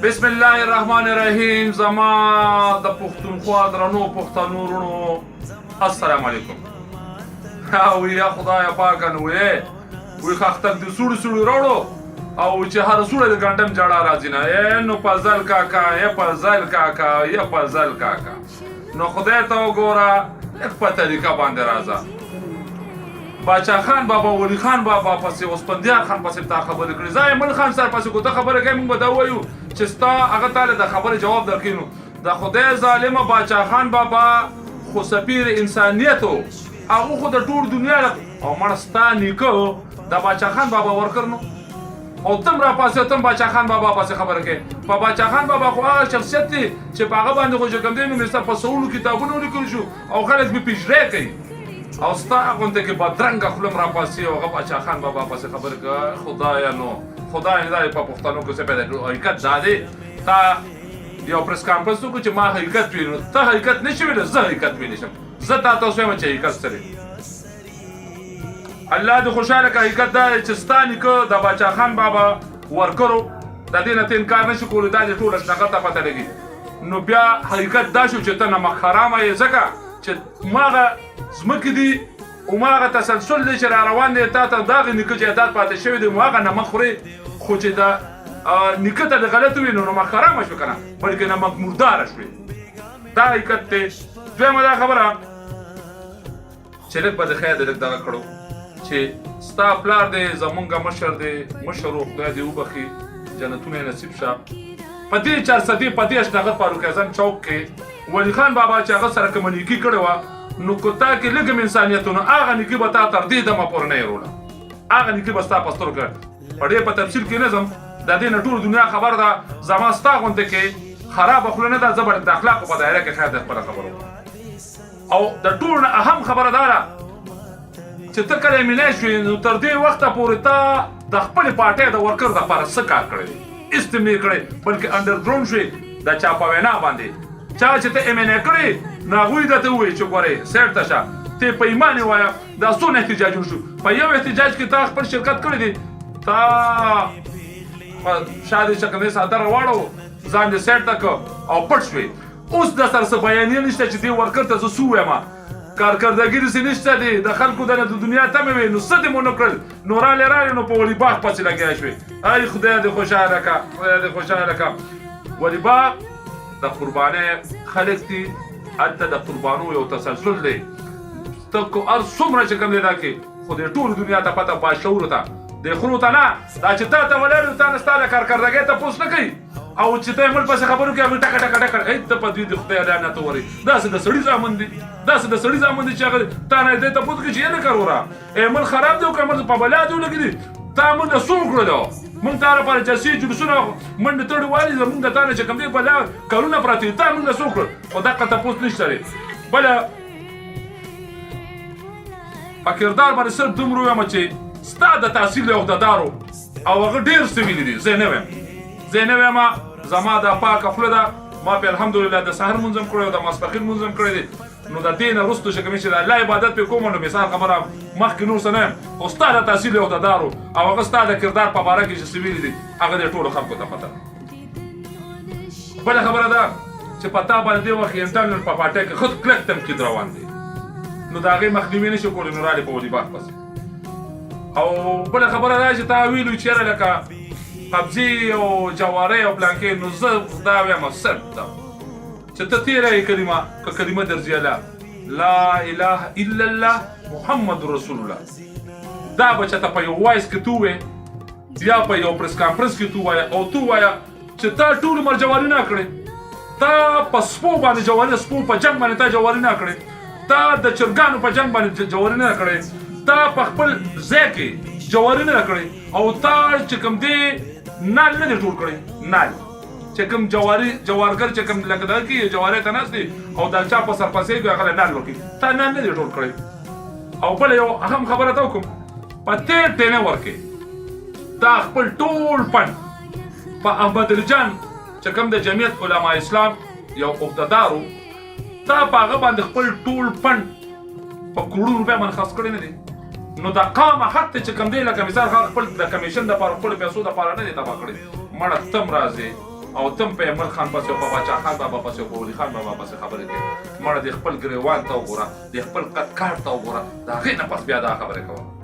بسم الله الرحمن الرحیم. زما د پښتونخوا درنو پښتنو ورونو السلام علیکم. او یا خدای پاکه نو وی خاختک د سوړ سوړ راوړو او چې هر سوړ د ګندم جړه راځي نه نو پزل کاکا یا پزل کاکا نو خدای ته وګوره په طریقه باندې راځه. باچا خان بابا ولی خان بابا پسې اوسپندیار خان پسې تا خبرې کړې زای مل خان سره پسې کوته خبره کوي موږ دا وایو چې ستا هغه تعالی د خبرې جواب درکینو د خدای ظالمه باچا خان بابا خو سفیر انسانیت او خو د ټول دنیا او مرستا نیکو د باچا خان بابا ورکرنو او تم را پاسه تم باچا خان بابا پسې خبره کوي. په باچا خان بابا خو هغه شخصیت دی چې په هغه باندې خو کوم دی نو مې په سوالو کتابونو لیکل شو او خلک به پیژره کوي او ستا غونډه کې بدرنګه خلم را پاسي او هغه باچا خان بابا پسې خبره کوي. خدایا نو خدای نه په پښتنو کې څه پیدا کړو حقیقت دا دی. تا یو پریس کانفرنس وکړو چې ما حقیقت وینم ته حقیقت نشې ویلی زه حقیقت ویلی شم زه تا ته وایم چې حقیقت څه دی. الله دې خوشحاله که حقیقت دا دی چې ستا نیکه د باچا خان بابا ورکرو د دې نه ته انکار نشي کولی دا دې ټوله شناخت ته پته لګي. نو بیا حقیقت دا شو چې ته نمک حرامه یې ځکه چې ماغه ځمکې دي او ماغه تسلسل دی چې را روان دی تا ته دغه نیکه جایداد پاتې شوی دی ماغه نمک خورې خو چې د نیکه ته د غلط وي نو نمک حرامه شو که نه بلکې نمک مرداره شوې دا حقیقت دی. دویمه دا خبره چې لږ به د خیر دی لږ دغه کړو چې ستا پلار دی زمونږ مشر دی مشر و خدای دې وبخي جنتونه یې نصیب شه په دې 400 په دې اشنغت فاروق اعظم چوک کې ولی خان بابا چې هغه سره کومه نیکي کړې وه نو که تا کې لږ انسانیتونه هغه نیکي به تا تر دې دمه پورې نه یې هغه نیکي به ستا په سترګو کې په ډېر په تفصیل کې نه ځم د دې نه ټول دنیا خبر ده. زما ستا غونډه کې خرابه خوله نه ده زه به د اخلاقو په دایره کې خیر د خپله خبره وکړم او د ټولو نه اهم خبره دا ده چې ته کله مینی شوې نو تر دې وخته پورې تا د خپلې پارټۍ د ورکر دپاره څه کار کړی دی هېڅ ته مې کړی بلکې انډرګراونډ شوې د چا په وینا باندې چا چې ته MNA کړې نو هغوی درته ووایي چې ګورې سیټ ته شه ته په ایمان یې وایه دا څونه احتجاجونه شو په یو احتجاج کې تا خپل شرکت کړی دی تا شادي شکنې صادر راواړو ځان دې سیټ ته کړ او پټ شوې اوس د سره څه بیانیه نشته چې دې ورکر ته زه څه ووایم کارکردګي داسې نشته دی د خلکو د دنیا تمې وې نو څه دې مو نه کړل نو رالې نو په ولی باغ پسې لګیا شوې. ای خدای دې خوشحاله کړه خدای دې خوشحاله کړه. ولی باغ د قربانۍ خلک دي هلته د قربانو یو تسلسل دی ته هر څومره چې کوم دی دا کې خو دې ټولو دنیا ته پته باشعورو ته دې خرو ته نه دا چې تا ته ولاړ تا نه ستا د کارکردګۍ تپوس نه کوي او چې ته یې مړ پسې خبرو کوي هغوی ټکه ټکه ټکه ای ته په دوی د خدای لعنت وورئ داسې د سړي زامن دي داسې د سړي زامن دي چې هغه تا نه دې تپوس کوي چې یې نه کار وره مړ خراب دی او که مړ په بلا دې ولګېدي تا موږ نه څه وکړلو موږ تا لپاره جلسې جلوسونه منډې تړې والي زموږ د تا نه چې کوم دی بلا کلونه پراته دي تا موږ نه څه وکړل خو دقه تپوس نشته دی. بله په کردار باندې صرف دومره ووایم چې ستا د تحصیل عهدهدارو او هغه ډېر څه ویلي دي زه نه وایم زما دا پاکه خوله ده ما پې الحمدلله د سحر لمونځ هم کړی او د ماسپښین لمونځ هم کړی دی نو د دې نه وروسته چې کوم چې د الله عبادت پې کوم نو مثال خبره مخکې نور څه نه یم خو ستا د تحصیل عهدهدارو او هغه ستا د کردار په باره کې چې څه ویلي دي هغه دې ټولو خلکو ته پته ده. بله خبره ده چې په تا باندې دې وخت انټرنل په پارټۍ کې خود کلک تنقید روان دی نو د هغې مخنیوي نه شي کولی نو رالې په ولي باغ پسې. او بله خبره ده چې تا ویلو چې یاره لکه قبضې او جوارۍ او بلانکې نو زه دا وایم صرف دا چې ته تېره یې کلمه که کلمه درځي الله لا اله الا الله محمد رسول الله دا به چېته په یو وایس کې تو ووایې یا په یو پریس کانفرنس کې تو ووایه او تو ووایه چې تا ټول عمر جواري نه کړې تا په سپو باندې جواري سپو په جنګ باندې تا جواري نه کړې تا د چرګانو په جنګ باندې جواري نه کړې تا په خپل ځای کې جواري نه کړې او تا چې کوم دی نال نه دی جوړ کړی نال چې کوم جوارګر چې کوم لکه دا کې جوارۍ ته ناست دی او د چا په سرپسې وي هغه نال ورکوي تا نال نه دی جوړ کړی. او بله یو اهم خبره ته وکړم په تېر ټینه ورکې تا خپل ټول پند په احمد علي جان چې کوم د جمعیت علما اسلام یو عهدهدارو تا په هغه باندې خپل ټول پند په کروڑو روپۍ باندې خرڅ کړی نه دی نو دا قامه حق ته چې کوم دی لکه مثال خپل د کمیشن دپاره خپلو پیسو دپاره نه دی تباه کړی مړه تم راځې او تم په ایمل خان پسې او په باچا خان بابا پسې او په ولی خان بابا پسې خبرې کوې مړه د خپل ګریوان ته وګوره د خپل قد کار ته وګوره د هغې نه پس بیا دا خبرې کوه